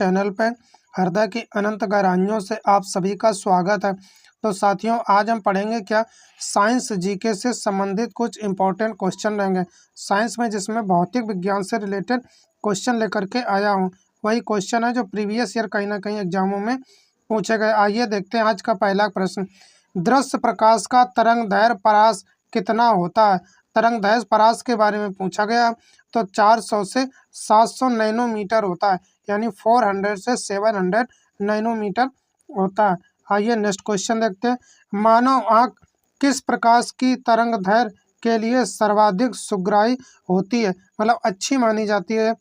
Channel पे हृदय की अनंत गहराइयों से आप सभी का स्वागत है। तो साथियों, आज हम पढ़ेंगे क्या साइंस जीके से संबंधित कुछ इंपॉर्टेंट क्वेश्चन रहेंगे। साइंस में जिसमें भौतिक विज्ञान से रिलेटेड क्वेश्चन लेकर के आया हूँ, वही क्वेश्चन है जो प्रीवियस ईयर कहीं ना कहीं एग्जामों में पूछे गए। आइए देखते हैं आज का पहला प्रश्न। दृश्य प्रकाश का तरंगदैर्घ्य परास कितना होता है? तरंगदैर्घ्य परास के बारे में पूछा गया, तो 400 से 700 नैनोमीटर होता है, यानी 400 से 700 नैनोमीटर होता है। आइए नेक्स्ट क्वेश्चन देखते हैं। मानव आँख किस प्रकाश की तरंगदैर्घ्य के लिए सर्वाधिक सुग्राही होती है? मतलब अच्छी मानी जाती है,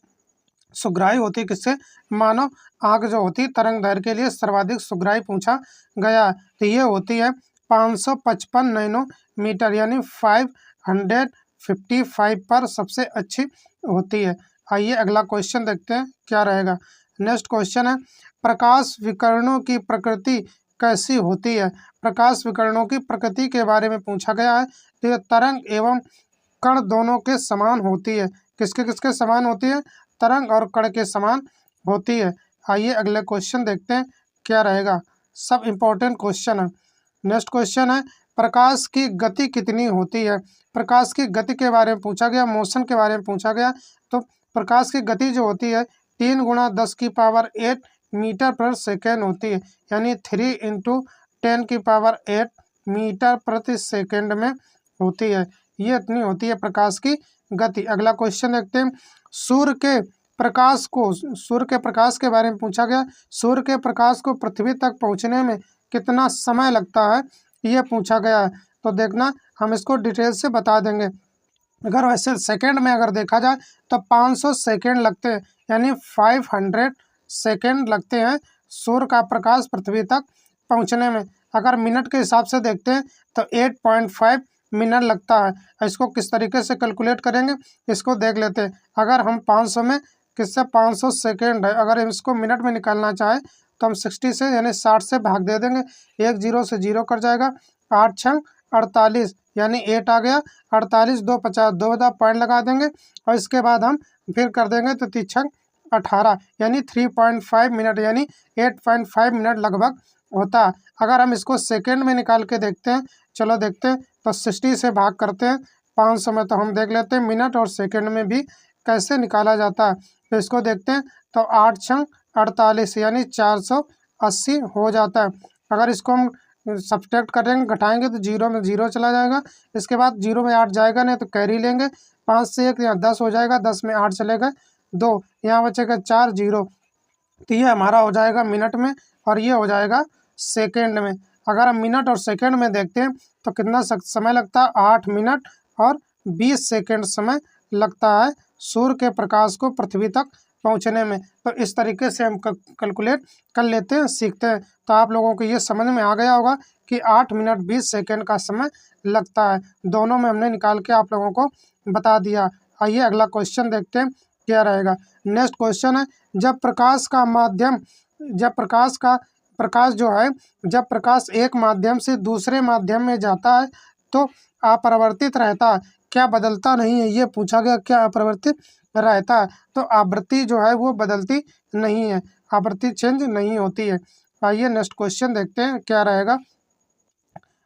सुग्राही होती है किससे? मानव आँख जो होती है तरंगदैर्घ्य के लिए सर्वाधिक सुग्राही पूछा गया है, तो ये होती है 555 नैनोमीटर, यानी 555 पर सबसे अच्छी होती है। आइए अगला क्वेश्चन देखते हैं क्या रहेगा। नेक्स्ट क्वेश्चन है, प्रकाश विकिरणों की प्रकृति कैसी होती है? प्रकाश विकिरणों की प्रकृति के बारे में पूछा गया है, तो ये तरंग एवं कण दोनों के समान होती है। किसके किसके समान होती है? तरंग और कण के समान होती है। आइए अगले क्वेश्चन देखते हैं क्या रहेगा। सब इम्पोर्टेंट क्वेश्चन है। नेक्स्ट क्वेश्चन है, प्रकाश की गति कितनी होती है? प्रकाश की गति के बारे में पूछा गया, मोशन के बारे में पूछा गया। तो प्रकाश की गति जो होती है 3 × 10⁸ मीटर पर सेकेंड होती है, यानी 3 × 10⁸ मीटर प्रति सेकेंड में होती है। ये इतनी होती है प्रकाश की गति। अगला क्वेश्चन देखते हैं। सूर्य के प्रकाश के बारे में पूछा गया। सूर्य के प्रकाश को पृथ्वी तक पहुंचने में कितना समय लगता है, ये पूछा गया है। तो देखना, हम इसको डिटेल से बता देंगे। अगर वैसे सेकंड में अगर देखा जाए तो 500 सेकंड लगते हैं, यानी 500 सेकंड लगते हैं सूर्य का प्रकाश पृथ्वी तक पहुंचने में। अगर मिनट के हिसाब से देखते हैं तो 8.5 मिनट लगता है। इसको किस तरीके से कैलकुलेट करेंगे, इसको देख लेते हैं। अगर हम 500 में किससे 500 सेकेंड है, अगर हम इसको मिनट में निकालना चाहें तो हम 60 से यानी 60 से भाग दे देंगे। 1 0 से 0 कर जाएगा। 8 6 48, यानी 8 आ गया। 48 2 50, 2 बता पॉइंट लगा देंगे और इसके बाद हम फिर कर देंगे तो 3 6 18, यानी 3.5 मिनट, यानी 8.5 मिनट लगभग होता है। अगर हम इसको सेकेंड में निकाल के देखते हैं, चलो देखते हैं। तो 60 से भाग करते हैं 500 में, तो हम देख लेते हैं मिनट और सेकेंड में भी कैसे निकाला जाता है। तो इसको देखते हैं तो 8 6 48, यानी 480 हो जाता है। अगर इसको हम सब्सट्रैक्ट करेंगे, घटाएंगे, तो 0 में 0 चला जाएगा। इसके बाद 0 में 8 जाएगा नहीं तो कैरी लेंगे। 5 से 1 यहाँ 10 हो जाएगा, 10 में 8 चलेगा 2, यहाँ बचेगा 4 0। तो ये हमारा हो जाएगा मिनट में और ये हो जाएगा सेकेंड में। अगर हम मिनट और सेकेंड में देखते हैं तो कितना समय लगता है? 8 मिनट और 20 सेकेंड समय लगता है सूर्य के प्रकाश को पृथ्वी तक पहुंचने में। तो इस तरीके से हम कैलकुलेट कर लेते हैं, सीखते हैं। तो आप लोगों को ये समझ में आ गया होगा कि 8 मिनट 20 सेकेंड का समय लगता है। दोनों में हमने निकाल के आप लोगों को बता दिया। आइए अगला क्वेश्चन देखते हैं क्या रहेगा। नेक्स्ट क्वेश्चन है, जब प्रकाश एक माध्यम से दूसरे माध्यम में जाता है तो अपरिवर्तित रहता है, क्या बदलता नहीं है? ये पूछा गया, क्या अपरिवर्तित रहता है? तो आवृत्ति जो है वो बदलती नहीं है, आवृत्ति चेंज नहीं होती है। आइए नेक्स्ट क्वेश्चन देखते हैं क्या रहेगा।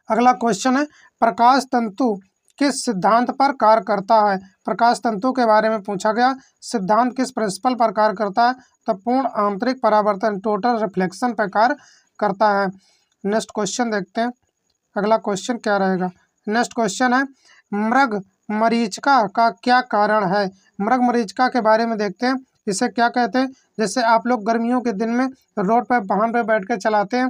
अगला क्वेश्चन है, प्रकाश तंतु किस सिद्धांत पर कार्य करता है? प्रकाश तंतु के बारे में पूछा गया। सिद्धांत किस प्रिंसिपल पर कार्य करता है? तो पूर्ण आंतरिक परावर्तन, टोटल रिफ्लेक्शन पर कार्य करता है। नेक्स्ट क्वेश्चन देखते हैं अगला क्वेश्चन क्या रहेगा। नेक्स्ट क्वेश्चन है, मृग मरीचिका का क्या कारण है? मृग मरीचिका के बारे में देखते हैं, इसे क्या कहते हैं। जैसे आप लोग गर्मियों के दिन में रोड पर वाहन पर बैठ कर चलाते हैं,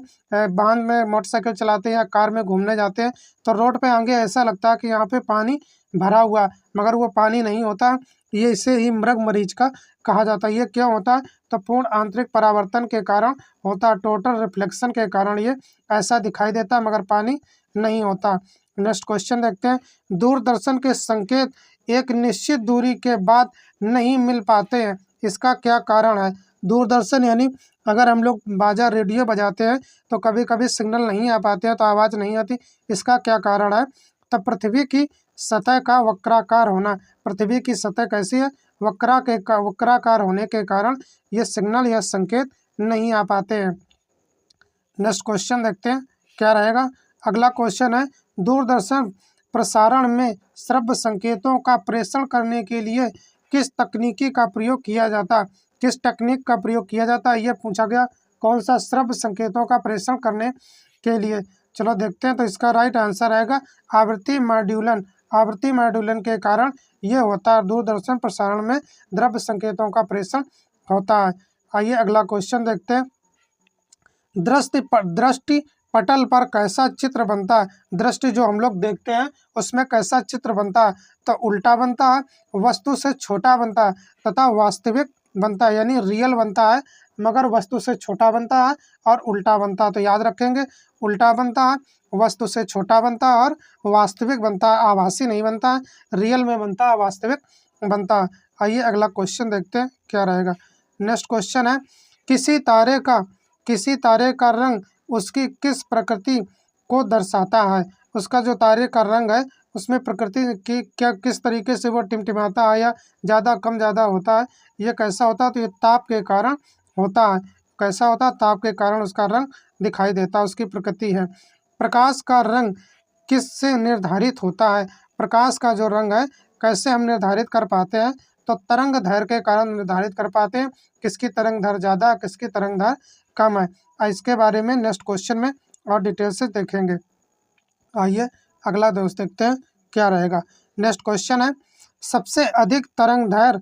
वाहन में मोटरसाइकिल चलाते हैं या कार में घूमने जाते हैं, तो रोड पे आगे ऐसा लगता है कि यहाँ पे पानी भरा हुआ, मगर वो पानी नहीं होता। ये इसे ही मृग मरीचिका कहा जाता है। ये क्यों होता है? तो पूर्ण आंतरिक परावर्तन के कारण होता है, टोटल रिफ्लेक्शन के कारण ये ऐसा दिखाई देता है, मगर पानी नहीं होता। नेक्स्ट क्वेश्चन देखते हैं, दूरदर्शन के संकेत एक निश्चित दूरी के बाद नहीं मिल पाते हैं, इसका क्या कारण है? दूरदर्शन यानी अगर हम लोग बाजा रेडियो बजाते हैं तो कभी कभी सिग्नल नहीं आ पाते हैं, तो आवाज़ नहीं आती, इसका क्या कारण है? तब पृथ्वी की सतह का वक्राकार होना। पृथ्वी की सतह कैसी है? वक्राकार होने के कारण ये सिग्नल या संकेत नहीं आ पाते हैं। नेक्स्ट क्वेश्चन देखते हैं क्या रहेगा। अगला क्वेश्चन है, दूरदर्शन प्रसारण में श्रव्य संकेतों का प्रेषण करने के लिए किस तकनीकी का प्रयोग किया जाता है? किस टेक्निक का प्रयोग किया जाता है, ये पूछा गया। कौन सा श्रव्य संकेतों का प्रेषण करने के लिए? चलो देखते हैं। तो इसका राइट आंसर आएगा आवृत्ति मॉड्यूलन। आवृत्ति मॉड्यूलन के कारण ये होता है, दूरदर्शन प्रसारण में द्रव्य संकेतों का प्रेषण होता है। आइए अगला क्वेश्चन देखते हैं। दृष्टि पटल पर कैसा चित्र बनता है? दृष्टि जो हम लोग देखते हैं उसमें कैसा चित्र बनता है? तो उल्टा बनता है, वस्तु से छोटा बनता है तथा वास्तविक बनता है, यानी रियल बनता है मगर वस्तु से छोटा बनता है और उल्टा बनता है। तो याद रखेंगे, उल्टा बनता है, वस्तु से छोटा बनता है और वास्तविक बनता है, आभासी नहीं बनता है, रियल में बनता है, वास्तविक बनता है। आइए अगला क्वेश्चन देखते हैं क्या रहेगा। नेक्स्ट क्वेश्चन है, किसी तारे का रंग उसकी किस प्रकृति को दर्शाता है? उसका जो तारे का रंग है उसमें प्रकृति की क्या किस तरीके से वो टिमटिमाता है या ज़्यादा कम ज़्यादा होता है, ये कैसा होता है? तो ये ताप के कारण होता है। कैसा होता है? ताप के कारण उसका रंग दिखाई देता है, उसकी प्रकृति है। प्रकाश का रंग किससे निर्धारित होता है? प्रकाश का जो रंग है कैसे हम निर्धारित कर पाते हैं? तो तरंग दैर्घ्य के कारण निर्धारित कर पाते हैं, किसकी तरंग दैर्घ्य ज़्यादा, किसकी तरंग दैर्घ्य कम है। इसके बारे में नेक्स्ट क्वेश्चन में और डिटेल से देखेंगे। आइए अगला दोस्त देखते हैं क्या रहेगा। नेक्स्ट क्वेश्चन है, सबसे अधिक तरंग दैर्घ्य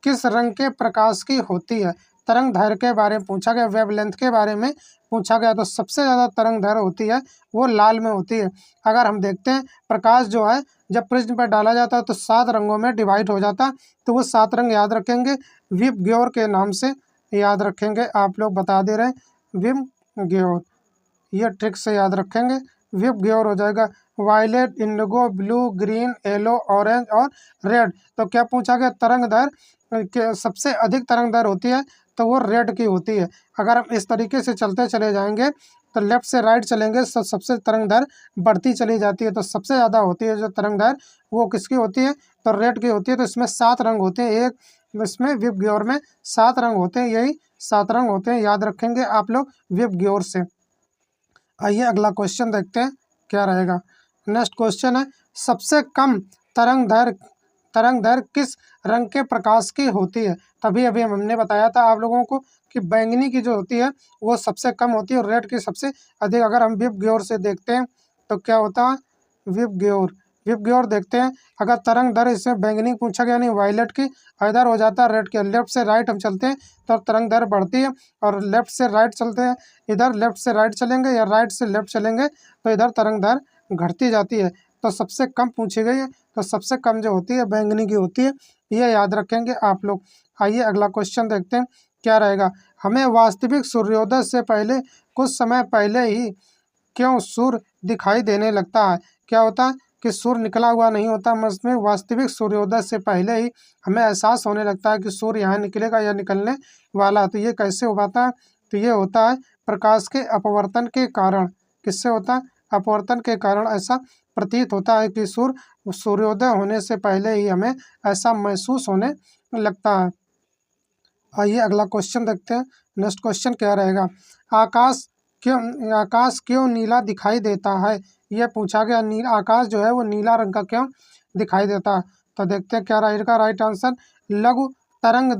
किस रंग के प्रकाश की होती है? तरंग दैर्घ्य के बारे में पूछा गया, वेवलेंथ के बारे में पूछा गया। तो सबसे ज़्यादा तरंग दैर्घ्य होती है वो लाल में होती है। अगर हम देखते हैं प्रकाश जो है जब प्रिज्म पर डाला जाता है तो 7 रंगों में डिवाइड हो जाता है। तो वो 7 रंग याद रखेंगे, विबग्योर के नाम से याद रखेंगे। आप लोग बता दे रहे हैं विबग्योर, ये ट्रिक से याद रखेंगे। विबग्योर हो जाएगा violet, indigo, blue, green, yellow, orange और रेड। तो क्या पूछा गया, तरंग दैर्घ्य के सबसे अधिक तरंग दैर्घ्य होती है तो वो रेड की होती है। अगर हम इस तरीके से चलते चले जाएंगे तो लेफ्ट से राइट चलेंगे तो सबसे तरंग दैर्घ्य बढ़ती चली जाती है। तो सबसे ज़्यादा होती है जो तरंग दैर्घ्य वो किसकी होती है? तो रेड की होती है। तो इसमें 7 रंग होते हैं, एक इसमें विबग्योर में 7 रंग होते हैं, यही 7 रंग होते हैं, याद रखेंगे आप लोग विबग्योर से। आइए अगला क्वेश्चन देखते हैं क्या रहेगा। नेक्स्ट क्वेश्चन है, सबसे कम तरंग दैर्घ्य किस रंग के प्रकाश की होती है? तभी अभी हमने बताया था आप लोगों को कि बैंगनी की जो होती है वो सबसे कम होती है और रेड की सबसे अधिक। अगर हम विबग्योर से देखते हैं तो क्या होता है, विबग्योर देखते हैं। अगर तरंग दैर्घ्य इसमें बैंगनी पूछा गया नहीं वायलेट की, इधर हो जाता है रेड के। लेफ्ट से राइट हम चलते हैं तो तरंग दैर्घ्य बढ़ती है और लेफ्ट से राइट चलते हैं, इधर लेफ्ट से राइट चलेंगे या राइट से लेफ्ट चलेंगे तो इधर तरंग दैर्घ्य घटती जाती है। तो सबसे कम पूछी गई है तो सबसे कम जो होती है बैंगनी की होती है, ये याद रखेंगे आप लोग। आइए अगला क्वेश्चन देखते हैं क्या रहेगा। हमें वास्तविक सूर्योदय से पहले कुछ समय पहले ही क्यों सूर्य दिखाई देने लगता है? क्या होता है कि सूर्य निकला हुआ नहीं होता, में वास्तविक सूर्योदय से पहले ही हमें एहसास होने लगता है कि सूर्य यहाँ निकलेगा या निकलने वाला। तो ये कैसे हो पाता है? तो ये होता है प्रकाश के अपवर्तन के कारण। किससे होता है? अपवर्तन के कारण ऐसा प्रतीत होता है कि सूर्योदय होने से पहले ही हमें ऐसा महसूस होने लगता है। आइए अगला क्वेश्चन देखते हैं। नेक्स्ट क्वेश्चन क्या रहेगा, आकाश क्यों नीला दिखाई देता है? यह पूछा गया, आकाश जो है वो नीला रंग का क्यों दिखाई देता है? तो देखते हैं क्या रहेगा राइट आंसर। लघु तरंग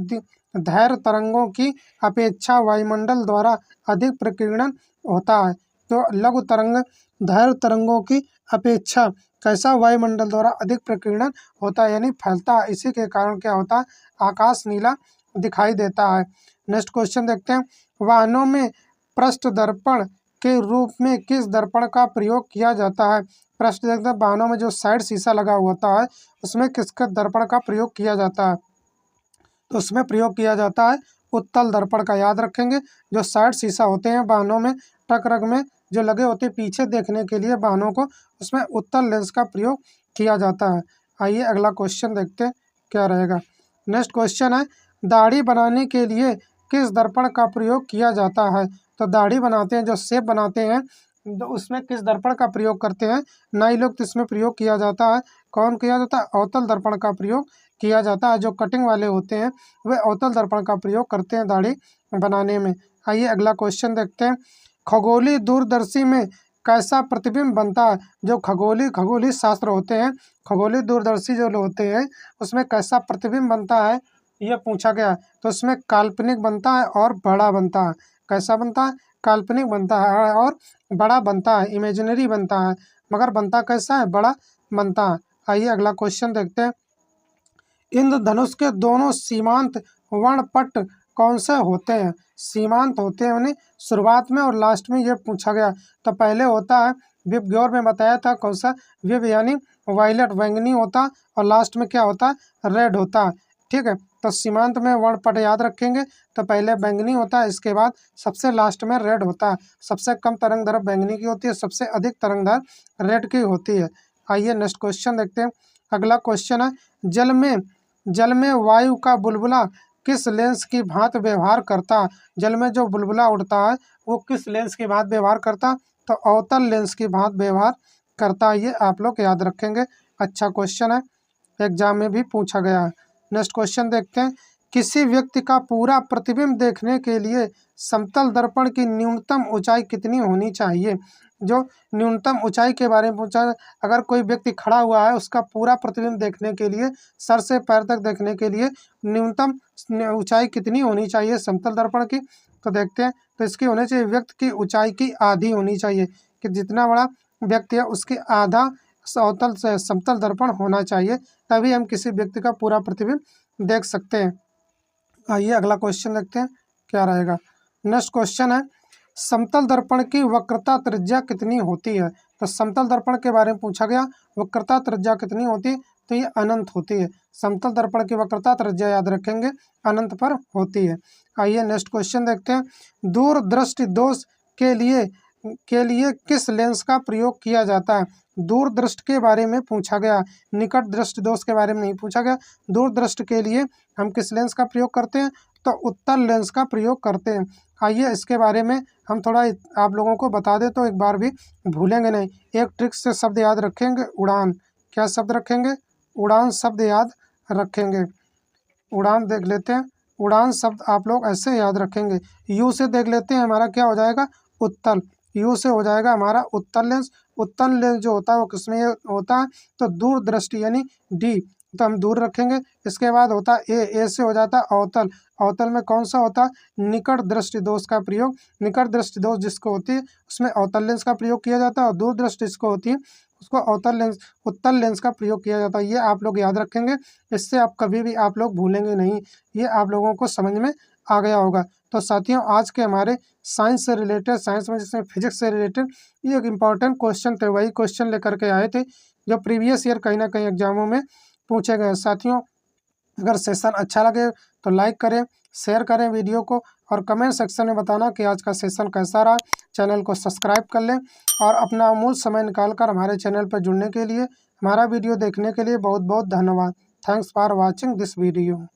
दैर्घ्य तरंगों की अपेक्षा वायुमंडल द्वारा अधिक प्रकीर्णन होता है। तो लघु तरंग दैर्घ्य तरंगों की अपेक्षा कैसा वायुमंडल द्वारा अधिक प्रकीर्णन होता है, यानी फैलता है। इसी के कारण क्या होता है, आकाश नीला दिखाई देता है। नेक्स्ट क्वेश्चन देखते हैं, वाहनों में पृष्ठ दर्पण के रूप में किस दर्पण का प्रयोग किया जाता है? पृष्ठ देखते हैं, वाहनों में जो साइड शीशा लगा होता है उसमें किसका दर्पण का प्रयोग किया जाता है? तो उसमें प्रयोग किया जाता है उत्तल दर्पण का। याद रखेंगे, जो साइड शीशा होते हैं वाहनों में ट्रक रग में जो लगे होते हैं पीछे देखने के लिए वाहनों को, उसमें उत्तल लेंस का प्रयोग किया जाता है। आइए अगला क्वेश्चन देखते हैं क्या रहेगा। नेक्स्ट क्वेश्चन है, दाढ़ी बनाने के लिए किस दर्पण का प्रयोग किया जाता है? तो दाढ़ी बनाते हैं, जो शेप बनाते हैं तो उसमें किस दर्पण का प्रयोग करते हैं? नाई लोग तो इसमें प्रयोग किया जाता है। कौन किया जाता है? अवतल दर्पण का प्रयोग किया जाता है। जो कटिंग वाले होते हैं वे अवतल दर्पण का प्रयोग करते हैं दाढ़ी बनाने में। आइए अगला क्वेश्चन देखते हैं। खगोलीय दूरदर्शी में कैसा प्रतिबिंब बनता है? जो खगोलीय शास्त्र होते हैं, खगोलीय दूरदर्शी जो होते हैं उसमें कैसा प्रतिबिंब बनता है यह पूछा गया। तो उसमें काल्पनिक बनता है और बड़ा बनता है। कैसा बनता है? काल्पनिक बनता है और बड़ा बनता है, इमेजिनरी बनता है, मगर बनता कैसा है? बड़ा बनता है। आइए अगला क्वेश्चन देखते हैं। इंद्रधनुष के दोनों सीमांत वर्णपट कौन से होते हैं? सीमांत होते हैं यानी शुरुआत में और लास्ट में, ये पूछा गया। तो पहले होता है विव गौर में बताया था कौन सा? विव यानी वायलेट बैंगनी होता, और लास्ट में क्या होता है? रेड होता। ठीक है, तो सीमांत में वर्णपट याद रखेंगे। तो पहले बैंगनी होता है, इसके बाद सबसे लास्ट में रेड होता है। सबसे कम तरंगदैर्घ्य बैंगनी की होती है, सबसे अधिक तरंगदैर्घ्य रेड की होती है। आइए नेक्स्ट क्वेश्चन देखते हैं। अगला क्वेश्चन है, जल में वायु का बुलबुला किस लेंस की भांति व्यवहार करता है? जल में जो बुलबुला उड़ता है वो किस लेंस की भांति व्यवहार करता? तो अवतल लेंस की भांति व्यवहार करता है। ये आप लोग याद रखेंगे। अच्छा क्वेश्चन है, एग्जाम में भी पूछा गया है। नेक्स्ट क्वेश्चन देखते हैं। किसी व्यक्ति का पूरा प्रतिबिंब देखने के लिए समतल दर्पण की न्यूनतम ऊंचाई कितनी होनी चाहिए? जो न्यूनतम ऊंचाई के बारे में पूछा है, अगर कोई व्यक्ति खड़ा हुआ है उसका पूरा प्रतिबिंब देखने के लिए, सर से पैर तक देखने के लिए न्यूनतम ऊंचाई कितनी होनी चाहिए समतल दर्पण की? तो देखते हैं। तो इसकी होनी चाहिए व्यक्ति की ऊंचाई की आधी होनी चाहिए, कि जितना बड़ा व्यक्ति है उसके आधा अवतल से समतल दर्पण होना चाहिए, तभी हम किसी व्यक्ति का पूरा प्रतिबिंब देख सकते हैं। आइए अगला क्वेश्चन देखते हैं क्या रहेगा। नेक्स्ट क्वेश्चन है, समतल दर्पण की वक्रता त्रिज्या कितनी होती है? तो समतल दर्पण के बारे में पूछा गया, वक्रता त्रिज्या कितनी होती है? तो ये अनंत होती है। समतल दर्पण की वक्रता त्रिज्या याद रखेंगे, अनंत पर होती है। आइए नेक्स्ट क्वेश्चन देखते हैं। दूरदृष्टि दोष के लिए किस लेंस का प्रयोग किया जाता है? दूरदृष्टि के बारे में पूछा गया, निकट दृष्टि दोष के बारे में नहीं पूछा गया। दूरदृष्टि के लिए हम किस लेंस का प्रयोग करते हैं? तो उत्तल लेंस का प्रयोग करते हैं। आइए इसके बारे में हम थोड़ा आप लोगों को बता दें तो एक बार भी भूलेंगे नहीं। एक ट्रिक से शब्द याद रखेंगे, उड़ान। क्या शब्द रखेंगे? उड़ान शब्द याद रखेंगे। उड़ान देख लेते हैं। उड़ान शब्द आप लोग ऐसे याद रखेंगे। यू से देख लेते हैं, हमारा क्या हो जाएगा? उत्तल। यू से हो जाएगा हमारा उत्तल लेंस। उत्तल लेंस जो होता है वो किसमें होता है? तो दूरदृष्टि यानी डी, तो हम दूर रखेंगे। इसके बाद होता है ए से हो जाता है अवतल। अवतल में कौन सा होता है? निकट दृष्टि दोष का प्रयोग। निकट दृष्टि दोष जिसको होती है उसमें अवतल लेंस का प्रयोग किया जाता है, और दूर दृष्टि जिसको होती है उसको उत्तल लेंस का प्रयोग किया जाता है। ये आप लोग याद रखेंगे, इससे आप कभी भी आप लोग भूलेंगे नहीं। ये आप लोगों को समझ में आ गया होगा। तो साथियों, आज के हमारे साइंस से रिलेटेड, साइंस में जिसमें फिजिक्स से रिलेटेड ये एक इम्पॉर्टेंट क्वेश्चन थे, वही क्वेश्चन लेकर के आए थे जो प्रीवियस ईयर कहीं ना कहीं एग्जामों में पूछे गए। साथियों, अगर सेशन अच्छा लगे तो लाइक करें, शेयर करें वीडियो को, और कमेंट सेक्शन में बताना कि आज का सेशन कैसा रहा। चैनल को सब्सक्राइब कर लें, और अपना अमूल्य समय निकालकर हमारे चैनल पर जुड़ने के लिए, हमारा वीडियो देखने के लिए बहुत बहुत धन्यवाद। Thanks for watching this video.